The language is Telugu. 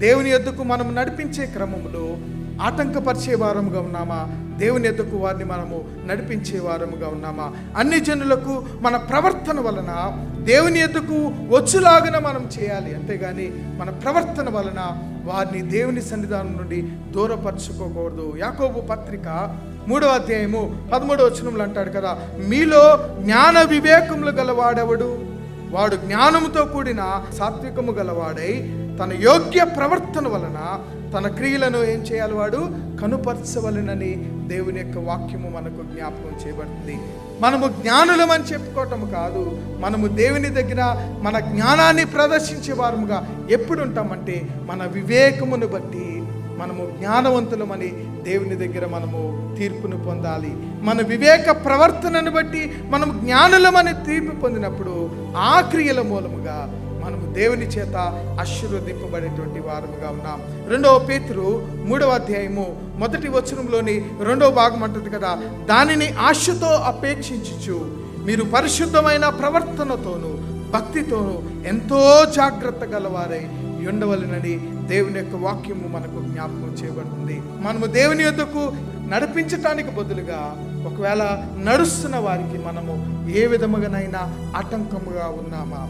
దేవుని యొద్దకు మనం నడిపించే క్రమంలో ఆటంకపరిచే వారముగా ఉన్నామా? దేవుని యొద్దకు వారిని మనము నడిపించే వారముగా ఉన్నామా? అన్ని జనులకు మన ప్రవర్తన వలన దేవుని యొద్దకు వచ్చులాగా మనం చేయాలి, అంతేగాని మన ప్రవర్తన వలన వారిని దేవుని సన్నిధానం నుండి దూరపరచుకోకూడదు. యాకోబు పత్రిక 3వ అధ్యాయము 13వ వచనంలో అంటాడు కదా, మీలో జ్ఞాన వివేకములు గలవాడెవడు? వాడు జ్ఞానముతో కూడిన సాత్వికము గలవాడై తన యోగ్య ప్రవర్తన వలన తన క్రియలను ఏం చేయాలి? వాడు కనుపరచవలెనని దేవుని యొక్క వాక్యము మనకు జ్ఞాపకం చేయబడుతుంది. మనము జ్ఞానులమని చెప్పుకోవటం కాదు, మనము దేవుని దగ్గర మన జ్ఞానాన్ని ప్రదర్శించే వారముగా ఎప్పుడు ఉంటామంటే మన వివేకమును బట్టి మనము జ్ఞానవంతులమని దేవుని దగ్గర మనము తీర్పును పొందాలి. మన వివేక ప్రవర్తనను బట్టి మనం జ్ఞానులమని తీర్పు పొందినప్పుడు ఆ క్రియల మూలముగా మనము దేవుని చేత ఆశీర్వదింపబడేటువంటి వారముగా ఉన్నాం. 2వ పేతురు 3వ అధ్యాయము 1వ వచనంలోని 2వ భాగం అంటుంది కదా, దానిని ఆశతో అపేక్షించుచు మీరు పరిశుద్ధమైన ప్రవర్తనతోనూ భక్తితోనూ ఎంతో జాగ్రత్త గలవారై ఉండవలెనని దేవుని యొక్క వాక్యము మనకు జ్ఞాపకం చేయబడుతుంది. మనము దేవుని యొద్దకు నడిపించటానికి బదులుగా ఒకవేళ నడుస్తున్న వారికి మనము ఏ విధముగానైనా ఆటంకముగా ఉన్నామా?